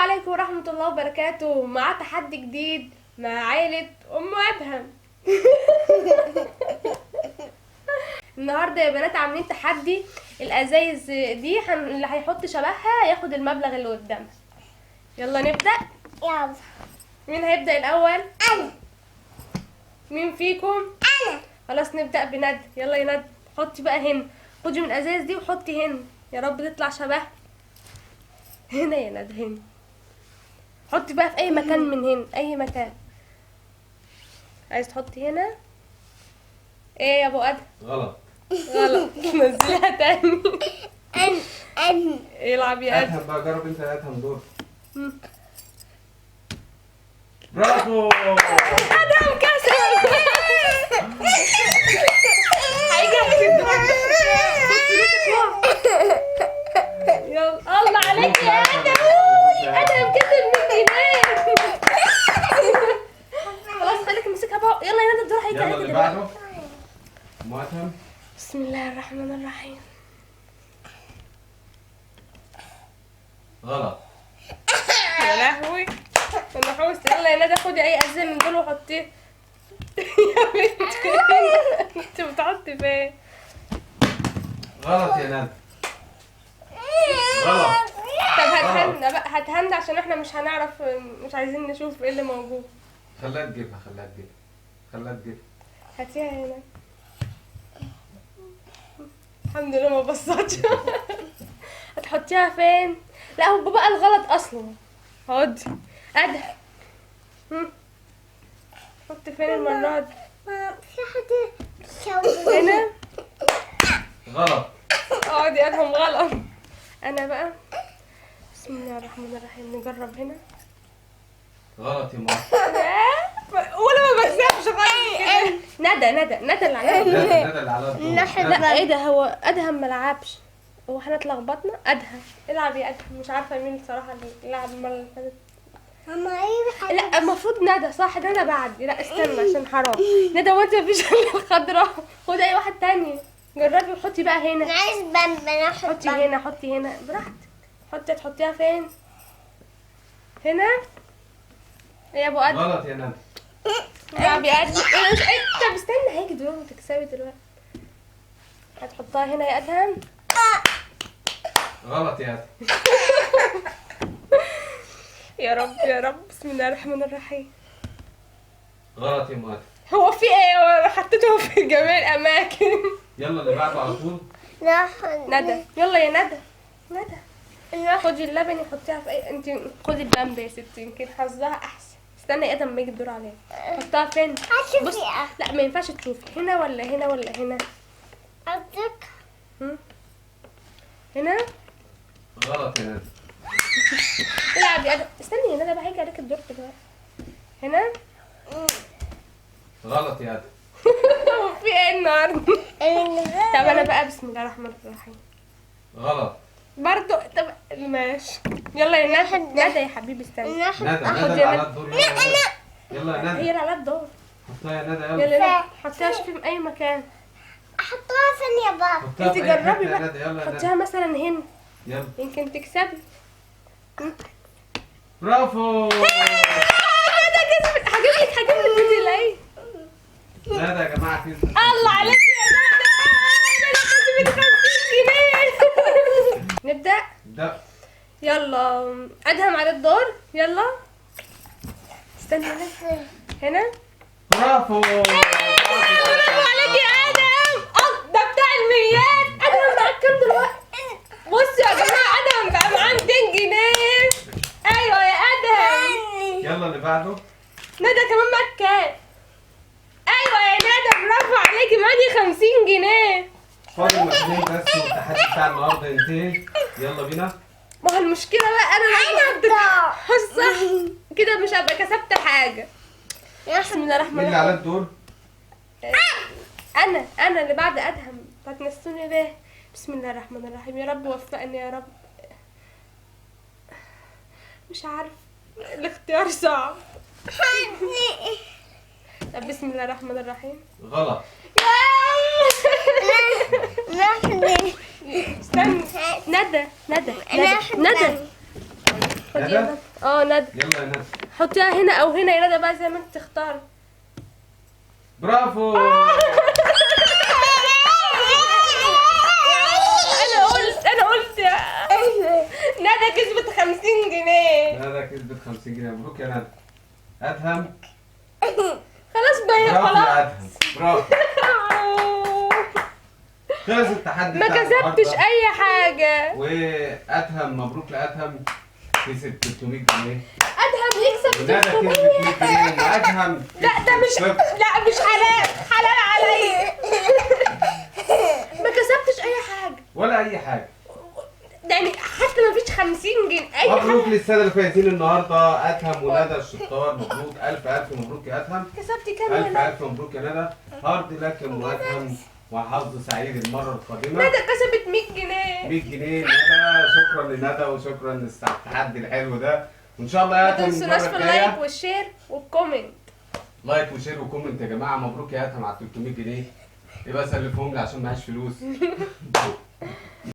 عليكم ورحمة الله وبركاته. مع تحدي جديد مع عائلة أم أدهم. النهارده يا بنات عاملين تحدي الأزايز دي اللي هيحط شبهها ياخد المبلغ اللي قدامها. يلا نبدأ. يلا. مين هيبدأ الأول؟ أنا. مين فيكم؟ أنا. خلاص نبدأ بند. يلا يا ند، حطي بقى هنا، خدي من الأزايز دي وحطي هنا، يا رب تطلع شبهها. هنا يا ند، هنا. حطي بقى في أي مكان من هنا، أي مكان. عايز تحطي هنا؟ ايه يا ابو ادهم؟ غلط. غلط. نزليها تاني. أنا. العب يا ادهم. ادهم بقى، جرب انت يا ادهم دور. مم. برافو. ادهم كسر. هيجي عليك الدور. خد فلوسك واقع. يلا الله عليك يا ادهم. ادهم كسب 100 جنيه. خلاص خليك امسكها بقى. يلا يا ندى الدور هيجي يلا عليك اللي دلوقتي. بعده ام ادهم. بسم الله الرحمن الرحيم. غلط. يا لهوي انا حوست. يلا يا ندى خدي اي ازاز من دول وحطيه. يا بنتي انت بتحطي فين؟ غلط يا ندى. غلط. طب هتهنى بقى، هتهنى عشان احنا مش هنعرف، مش عايزين نشوف ايه اللي موجود. خليها تجيبها، خليها تجيبها، خليها تجيبها. هاتيها هنا. الحمد لله ما بصتش. هتحطيها فين؟ لا هو بقى الغلط اصلا. هودي ادهم. حطي فين المرة دي؟ في حد هنا. غلط. اقعدي ادهم. غلط. انا بقى بسم الله الرحمن الرحيم. نجرب هنا. غلط يا ماما. ولا ما بكسبش غلط. ندى اللي عليها. ندى اللي على الدور. لا ايه ده، هو ادهم ما لعبش. هو احنا اتلخبطنا. ادهم العب يا ادهم. مش عارفه مين الصراحه اللي لعب المره اللي فاتت. ماما ايه لا المفروض ندى صح. ندى بعد. لا استنى عشان حرام. ندى وانت مفيش الا الخضراء. خدي اي واحد تاني. جربي وحطي بقى هنا. انا عايز بامبا. حطي هنا، حطي هنا براحتك. حطي. تحطيها فين؟ هنا. ايه يا ابو ادهم؟ غلط يا ندى. العب يا ادهم. طب استنى هيجي دلوقتي وتكسبي دلوقتي. هتحطها هنا يا ادهم. غلط يا ادهم. يا رب يا رب. بسم الله الرحمن الرحيم. غلط يا ادهم. هو في ايه؟ حطيته في جميع الاماكن. يلا اللي بعده على طول. ندى يلا يا ندى. ندى خدي اللبن حطيها في اي. انت خدي البامبا يا ستي يمكن حظها احسن. استني يا ادم ما يجي الدور عليها. حطها فين؟ بص لا ما ينفعش تشوفي هنا ولا هنا ولا هنا. قصدك هنا. غلط يا ندى. العب يا ادم. استني يا ندى بقى هيجي عليك الدور دلوقتي. هنا. غلط يا ادهم. هو في ايه النهارده؟ طب انا بقى بسم الله الرحمن الرحيم. غلط. برضو. طب ماشي. يلا يا ندى. ندى يا حبيبي استني. ندى خد اللي يا على ندى. الدور. يلا يا ندى. يلا يا هي ندى. اللي عليها الدور. حطها يا ندى يلا يلا. يلا حطيها شوفي في اي مكان. احطها فين يا بابا؟ حطها انت في أي حتة جربي يا بقى. ندى. يلا يا ندى. حطيها مثلا هنا يلا. يمكن تكسبي. برافو. ندى كسبت. هجيب لك فيديو الايه. ندى يا جماعه كسبت. الله عليك يا ندى. ندى كسبت 50 جنيه. نبدأ. ده يلا ادهم على الدور. يلا استنى هنا. برافو. برافو عليك يا ادهم. ده بتاع الميات. ادهم معاك كام دلوقتي؟ بصوا يا جماعه ادهم بقى معاه 200 جنيه. ايوه يا ادهم. يلا اللي بعده. ندى كمان معاك كام؟ ايوه يا ندى برافو عليكي معاكي 50 جنيه. فاضل مكانين بس والتحدي بتاع النهارده ينتهي. يلا بينا. ما هو المشكله بقى انا حاسه كده مش هبقى كسبت حاجه. بسم الله الرحمن مين اللي على الرحيم. الدور؟ انا اللي بعد ادهم. هتنسوني ليه؟ بسم الله الرحمن الرحيم. يا رب وفقني يا رب. مش عارف الاختيار صعب. طب بسم الله الرحمن الرحيم. غلط. نحن استنى. ندى. خدي يا ندى؟ ندى. ندى يلا يا ندى. حطيها هنا او هنا يا ندى بقى زي ما انت تختاري. برافو. انا قلت ندى كسبت 50 جنيه. ندى كسبت 50 جنيه. مبروك يا ندى. ادهم. خلاص بقى هي برافو يا خلاص. ادهم. برافو. خلص التحدي ما بتاع كسبتش النهاردة. اي حاجة. وادهم مبروك لادهم كسب 300 جنيه. ادهم يكسب وندى 300. كسبت 100 جنيه وادهم لا ده مش صفر. لا مش حلال، حلال عليا. ما كسبتش اي حاجة. ولا اي حاجه. يعني حتى ما فيش 50 جنيه اي مبروك حاجة. للساده اللي فايزين النهارده ادهم وندى الشطار. مبروك. الف مبروك يا ادهم. كسبتي كام يا ندى؟ الف مبروك يا ندى. هارد لكم وادهم وحظ سعيد المره القادمه. ندى كسبت 100 جنيه. 100 جنيه ندى. شكرا لندى وشكرا للتحدي الحلو ده. وان شاء الله يا ما ادهم تنسوناش المره في اللايك الجايه والشير والكومنت. لايك وشير وكومنت يا جماعه. مبروك يا ادهم على 300 جنيه. يبقى سلفهم لي عشان معيش فلوس.